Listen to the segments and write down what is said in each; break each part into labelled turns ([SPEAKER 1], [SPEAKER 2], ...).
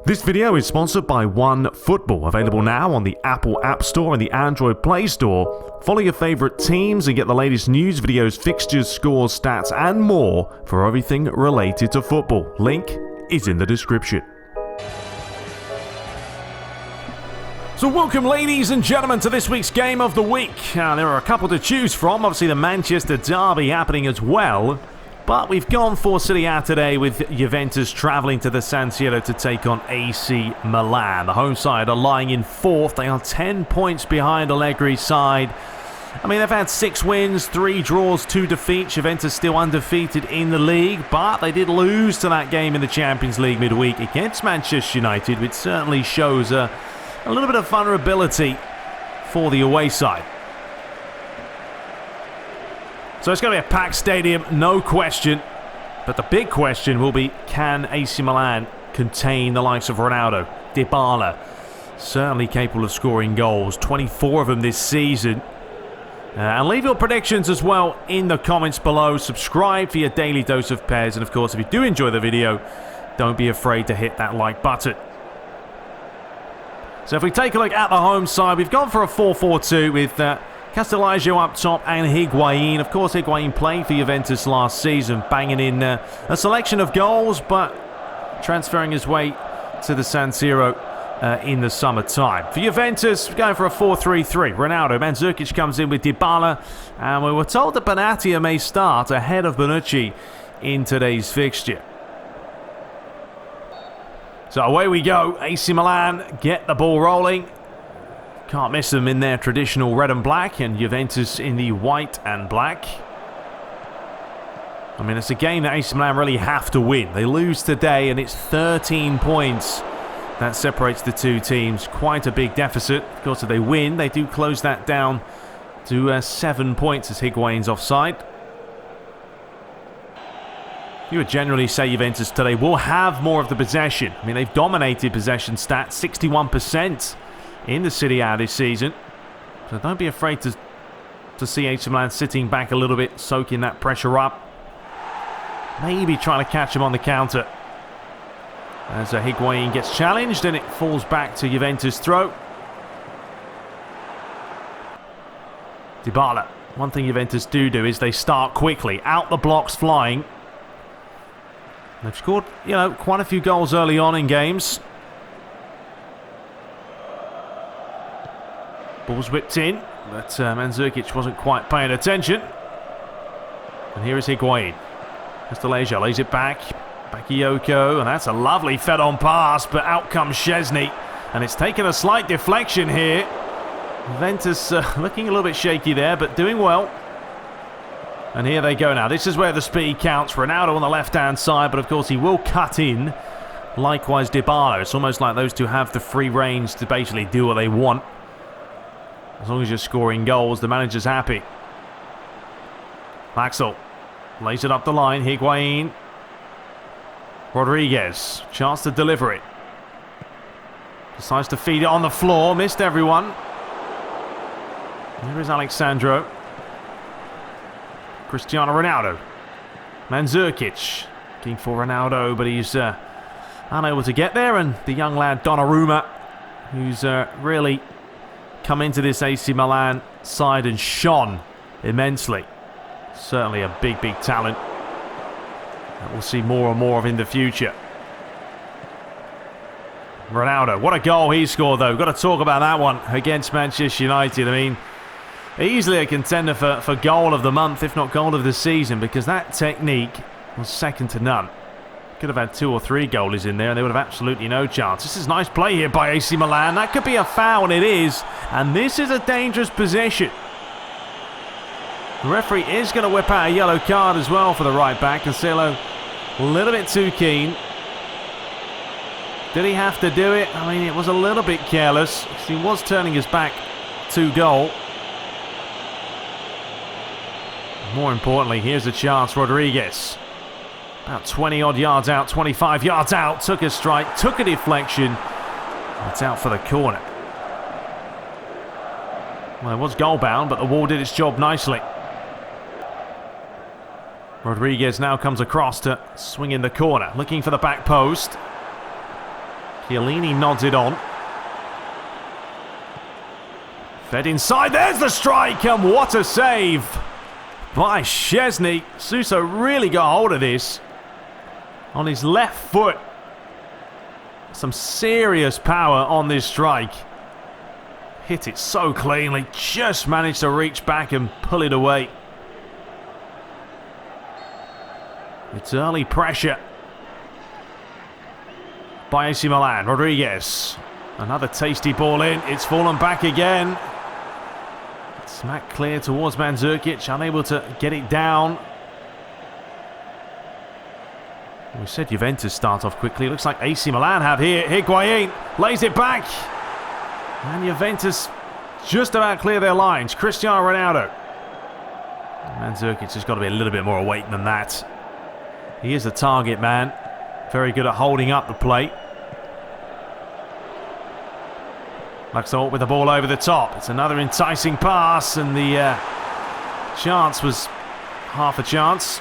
[SPEAKER 1] This video is sponsored by OneFootball, available now on the Apple App Store and the Android Play Store. Follow your favorite teams and get the latest news, videos, fixtures, scores, stats, and more for everything related to football. Link is in the description. So welcome, ladies and gentlemen, to this week's Game of the Week. There are a couple to choose from. Obviously, the Manchester derby happening as well. But we've gone for Serie A today with Juventus travelling to the San Siro to take on AC Milan. The home side are lying in fourth. They are 10 points behind Allegri's side. I mean, they've had 6 wins, 3 draws, 2 defeats. Juventus still undefeated in the league, but they did lose to that game in the Champions League midweek against Manchester United, which certainly shows a little bit of vulnerability for the away side. So it's going to be a packed stadium, no question. But the big question will be, can AC Milan contain the likes of Ronaldo, Dybala? Certainly capable of scoring goals, 24 of them this season. And leave your predictions as well in the comments below. Subscribe for your daily dose of PES. And of course, if you do enjoy the video, don't be afraid to hit that like button. So if we take a look at the home side, we've gone for a 4-4-2 with Castellaggio up top and Higuain. Of course, Higuain playing for Juventus last season, banging in a selection of goals, but transferring his way to the San Siro in the summertime. For Juventus, going for a 4-3-3. Ronaldo, Mandzukic comes in with Dybala, and we were told that Benatia may start ahead of Bonucci in today's fixture. So away we go. AC Milan get the ball rolling. Can't miss them in their traditional red and black, and Juventus in the white and black. I mean, it's a game that AC Milan really have to win. They lose today, and it's 13 points that separates the two teams. Quite a big deficit. Of course, if they win, they do close that down to 7 points as Higuain's offside. You would generally say Juventus today will have more of the possession. I mean, they've dominated possession stats, 61%. In the Serie A this season. So don't be afraid to see AC Milan sitting back a little bit, soaking that pressure up. Maybe trying to catch him on the counter. As Higuain gets challenged and it falls back to Juventus' throat. Dybala. One thing Juventus do is they start quickly. Out the blocks flying. They've scored, quite a few goals early on in games. Ball's whipped in, but Mandzukic wasn't quite paying attention. And here is Higuain. Castellaggio lays it back. Bakayoko, and that's a lovely fed-on pass, but out comes Szczesny. And it's taken a slight deflection here. Juventus looking a little bit shaky there, but doing well. And here they go now. This is where the speed counts. Ronaldo on the left-hand side, but of course he will cut in. Likewise Dybala. It's almost like those two have the free range to basically do what they want. As long as you're scoring goals, the manager's happy. Axel lays it up the line. Higuain. Rodriguez. Chance to deliver it. Decides to feed it on the floor. Missed everyone. Here is Alexandro. Cristiano Ronaldo. Mandzukic. Looking for Ronaldo, but he's unable to get there. And the young lad Donnarumma, who's really come into this AC Milan side and shone immensely. Certainly a big talent that we'll see more and more of in the future. Ronaldo, what a goal he scored though. Got to talk about that one against Manchester United. I mean, easily a contender for goal of the month, if not goal of the season, because that technique was second to none. Could have had 2 or 3 goalies in there and they would have absolutely no chance. This is nice play here by AC Milan. That could be a foul, and it is. And this is a dangerous position. The referee is going to whip out a yellow card as well for the right back. Cancelo a little bit too keen. Did he have to do it? I mean, it was a little bit careless. He was turning his back to goal. More importantly, here's a chance. Rodriguez. About 20-odd yards out, 25 yards out. Took a strike, took a deflection. It's out for the corner. Well, it was goal-bound, but the wall did its job nicely. Rodriguez now comes across to swing in the corner, looking for the back post. Chiellini nods it on. Fed inside, there's the strike, and what a save by Szczesny. Sousa really got hold of this on his left foot. Some serious power on this strike. Hit it so cleanly, just managed to reach back and pull it away. It's early pressure by AC Milan. Rodriguez. Another tasty ball in. It's fallen back again. Smack clear towards Mandzukic. Unable to get it down. We said Juventus start off quickly. Looks like AC Milan have here. Higuain lays it back. And Juventus just about clear their lines. Cristiano Ronaldo. Mandzukic has got to be a little bit more awake than that. He is the target man. Very good at holding up the plate. Luxor with the ball over the top. It's another enticing pass, and the chance was half a chance.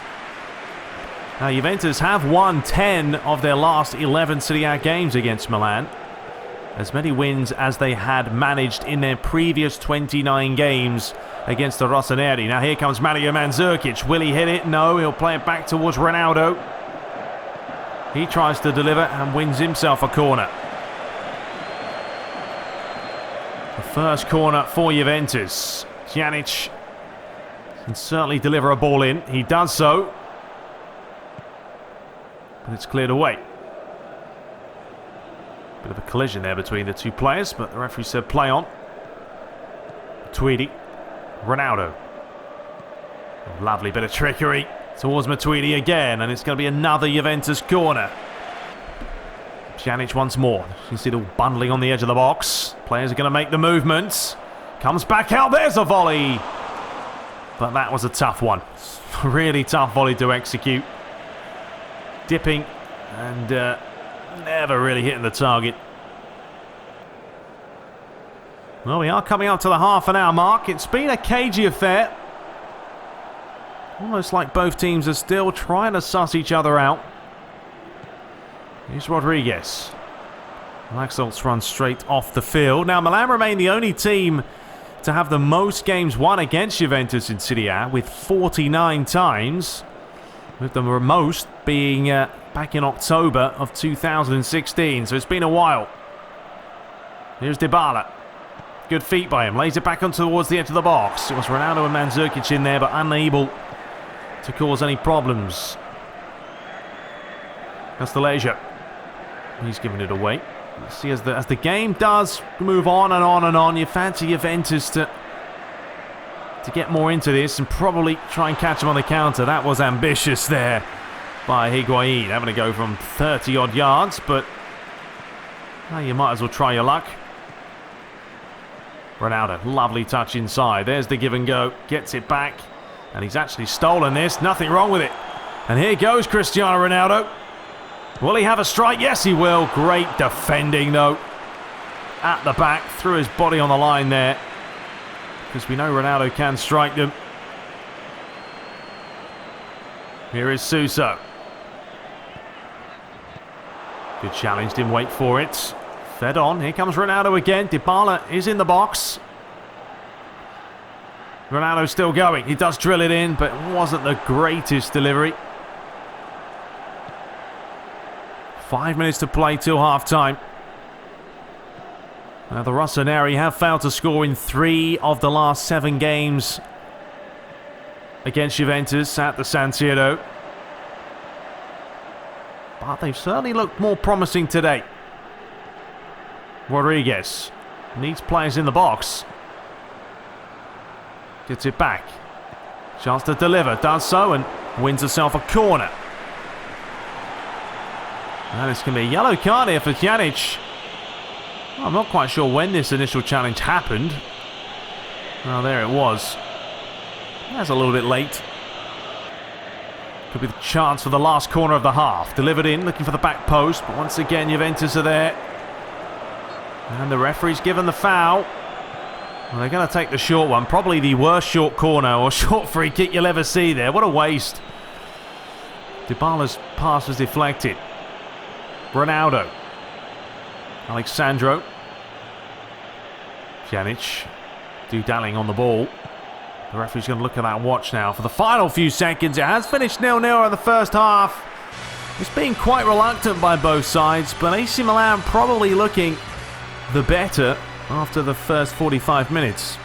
[SPEAKER 1] Now, Juventus have won 10 of their last 11 Serie A games against Milan. As many wins as they had managed in their previous 29 games against the Rossoneri. Now here comes Mario Mandzukic. Will he hit it? No, he'll play it back towards Ronaldo. He tries to deliver and wins himself a corner. The first corner for Juventus. Pjanic can certainly deliver a ball in. He does so. But it's cleared away. Bit of a collision there between the two players, but the referee said play on. Matuidi. Ronaldo. A lovely bit of trickery towards Matuidi again, and it's going to be another Juventus corner. Pjanic once more. You can see the bundling on the edge of the box. Players are going to make the movement. Comes back out. There's a volley. But that was a tough one. Really tough volley to execute. Dipping and never really hitting the target. Well, we are coming up to the half-an-hour mark. It's been a cagey affair. Almost like both teams are still trying to suss each other out. Here's Rodriguez. Laxalt's run straight off the field. Now, Milan remain the only team to have the most games won against Juventus in Serie A, with 49 times. With the most being back in October of 2016. So it's been a while. Here's Dybala. Good feet by him. Lays it back on towards the edge of the box. It was Ronaldo and Mandzukic in there, but unable to cause any problems. Castellejo. He's giving it away. Let's see, as the game does move on and on and on, you fancy Juventus to get more into this and probably try and catch him on the counter. That was ambitious there by Higuain. Having to go from 30-odd yards, but you might as well try your luck. Ronaldo, lovely touch inside. There's the give and go. Gets it back. And he's actually stolen this. Nothing wrong with it. And here goes Cristiano Ronaldo. Will he have a strike? Yes, he will. Great defending, though. At the back. Threw his body on the line there. Because we know Ronaldo can strike them. Here is Sousa. Good challenge. Didn't wait for it. Fed on. Here comes Ronaldo again. Dybala is in the box. Ronaldo still going. He does drill it in, but it wasn't the greatest delivery. 5 minutes to play till half-time. Now the Rossoneri have failed to score in 3 of the last 7 games against Juventus at the San Siro. But they've certainly looked more promising today. Rodriguez needs players in the box. Gets it back. Chance to deliver. Does so and wins herself a corner. And it's going to be a yellow card here for Pjanic. Well, I'm not quite sure when this initial challenge happened. Oh, there it was. That's a little bit late. Could be the chance for the last corner of the half. Delivered in, looking for the back post. But once again, Juventus are there. And the referee's given the foul. Well, they're going to take the short one. Probably the worst short corner or short free kick you'll ever see there. What a waste. Dybala's pass was deflected. Ronaldo. Alexandro. Pjanic. Do-dalling on the ball. The referee's going to look at that watch now. For the final few seconds, it has finished 0-0 in the first half. It's been quite reluctant by both sides, but AC Milan probably looking the better after the first 45 minutes.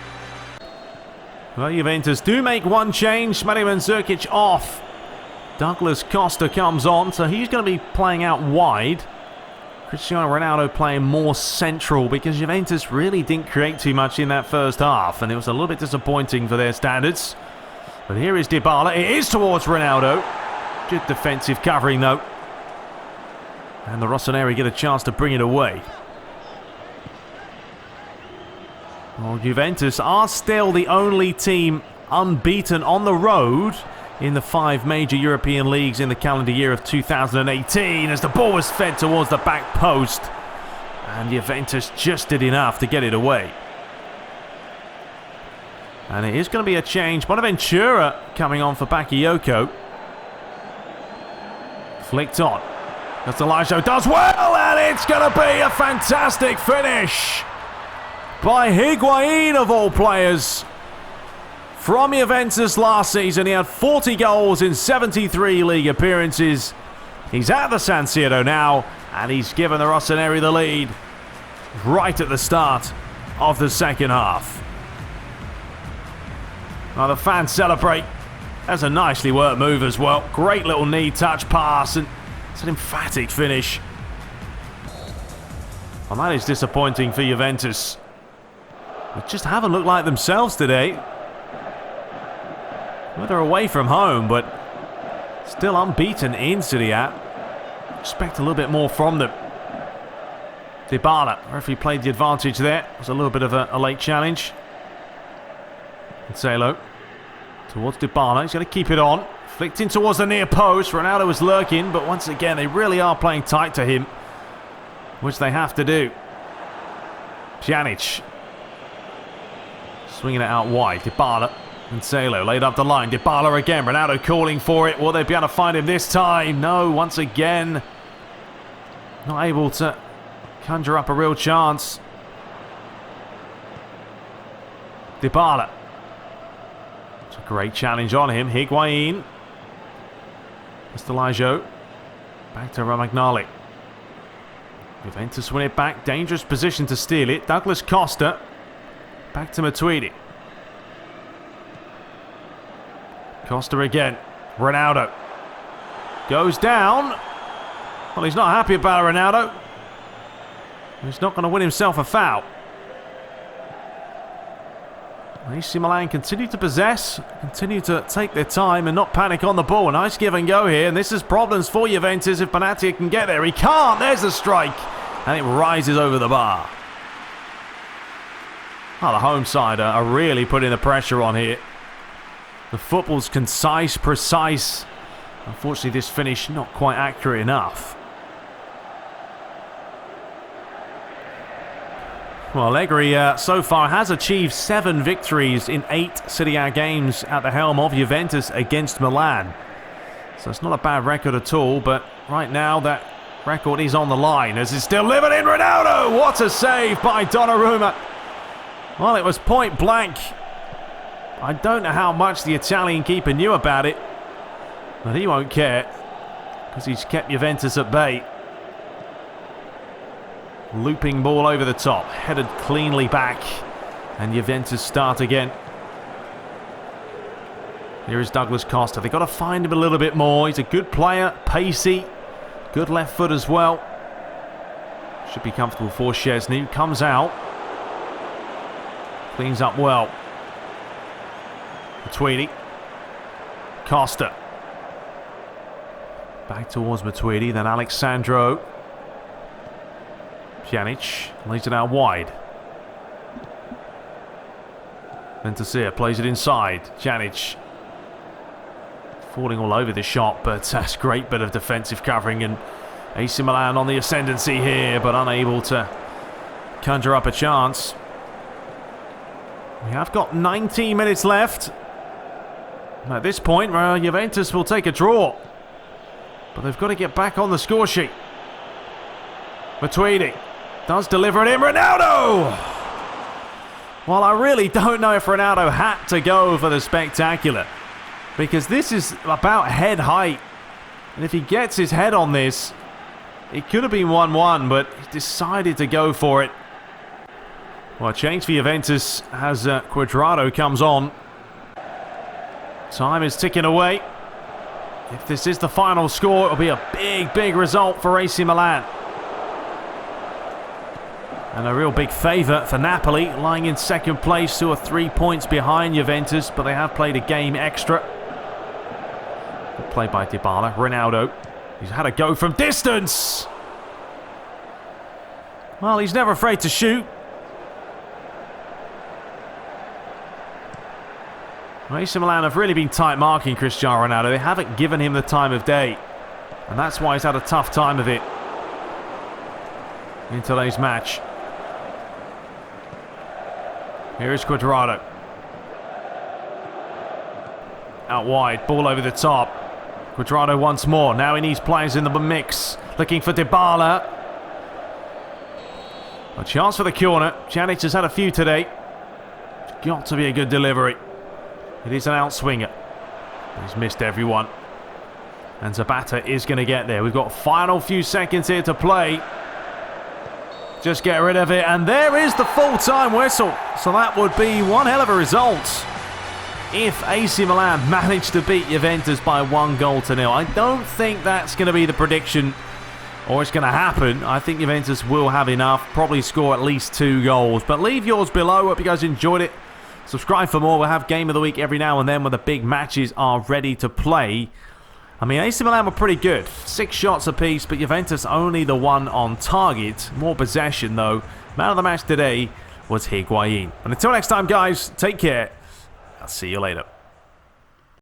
[SPEAKER 1] Well, Juventus do make one change. Mario Mandzukic off. Douglas Costa comes on, so he's going to be playing out wide. Cristiano Ronaldo playing more central because Juventus really didn't create too much in that first half, and it was a little bit disappointing for their standards. But here is Dybala. It is towards Ronaldo. Good defensive covering, though. And the Rossoneri get a chance to bring it away. Well, Juventus are still the only team unbeaten on the road in the 5 major European leagues in the calendar year of 2018 as the ball was fed towards the back post. And Juventus just did enough to get it away. And it is going to be a change. Bonaventura coming on for Bakayoko. Flicked on. That's Elijah does well, and it's going to be a fantastic finish by Higuain of all players. From Juventus last season, he had 40 goals in 73 league appearances. He's at the San Siro now, and he's given the Rossoneri the lead right at the start of the second half. Now the fans celebrate. That's a nicely worked move as well. Great little knee touch pass, and it's an emphatic finish. Well, that is disappointing for Juventus. They just haven't looked like themselves today. Well, they're away from home, but still unbeaten in Serie A. Expect a little bit more from them. Dybala, referee played the advantage there. It was a little bit of a late challenge. Cancelo towards Dybala. He's going to keep it on. Flicked in towards the near post. Ronaldo was lurking, but once again, they really are playing tight to him, which they have to do. Pjanic. Swinging it out wide. Dybala. Cancelo laid up the line. Dybala again. Ronaldo calling for it. Will they be able to find him this time? No, once again. Not able to conjure up a real chance. Dybala. It's a great challenge on him. Higuain. Elijah. Back to Romagnoli. Juventus win it back. Dangerous position to steal it. Douglas Costa. Back to Matuidi. Costa again. Ronaldo. Goes down. Well, he's not happy about Ronaldo. He's not going to win himself a foul. AC Milan continue to possess, continue to take their time and not panic on the ball. Nice give and go here, and this is problems for Juventus if Benatia can get there. He can't. There's the strike, and it rises over the bar. Oh, the home side are really putting the pressure on here. The football's concise, precise. Unfortunately, this finish not quite accurate enough. Well, Allegri so far has achieved 7 victories in 8 Serie A games at the helm of Juventus against Milan. So it's not a bad record at all, but right now that record is on the line as it's still living in Ronaldo. What a save by Donnarumma. Well, it was point blank. I don't know how much the Italian keeper knew about it, but he won't care because he's kept Juventus at bay. Looping ball over the top, headed cleanly back, and Juventus start again. Here is Douglas Costa. They've got to find him a little bit more. He's a good player, pacey, good left foot as well. Should be comfortable for Szczesny. Comes out, cleans up well. Matuidi. Costa. Back towards Matuidi, then Alexandro. Pjanic lays it out wide. Ventura plays it inside. Pjanic falling all over the shot, but that's a great bit of defensive covering, and AC Milan on the ascendancy here, but unable to conjure up a chance. We have got 19 minutes left. At this point, Juventus will take a draw, but they've got to get back on the score sheet. Matuidi. Does deliver it in. Ronaldo! Well, I really don't know if Ronaldo had to go for the spectacular, because this is about head height. And if he gets his head on this, it could have been 1-1, but he decided to go for it. Well, a change for Juventus as Cuadrado comes on. Time is ticking away. If this is the final score, it'll be a big, big result for AC Milan. And a real big favour for Napoli, lying in second place, 2 or 3 points behind Juventus, but they have played a game extra. Good play by Dybala. Ronaldo. He's had a go from distance. Well, he's never afraid to shoot. AC Milan have really been tight marking Cristiano Ronaldo. They haven't given him the time of day. And that's why he's had a tough time of it in today's match. Here is Cuadrado. Out wide, ball over the top. Cuadrado once more. Now he needs players in the mix. Looking for Dybala. A chance for the corner. Pjanic has had a few today. It's got to be a good delivery. It is an outswinger. He's missed everyone. And Zapata is going to get there. We've got a final few seconds here to play. Just get rid of it. And there is the full-time whistle. So that would be one hell of a result if AC Milan managed to beat Juventus by 1-0. I don't think that's going to be the prediction, or it's going to happen. I think Juventus will have enough. Probably score at least 2 goals. But leave yours below. Hope you guys enjoyed it. Subscribe for more. We'll have Game of the Week every now and then when the big matches are ready to play. I mean, AC Milan were pretty good. 6 shots apiece, but Juventus only the one on target. More possession, though. Man of the match today was Higuain. And until next time, guys, take care. I'll see you later.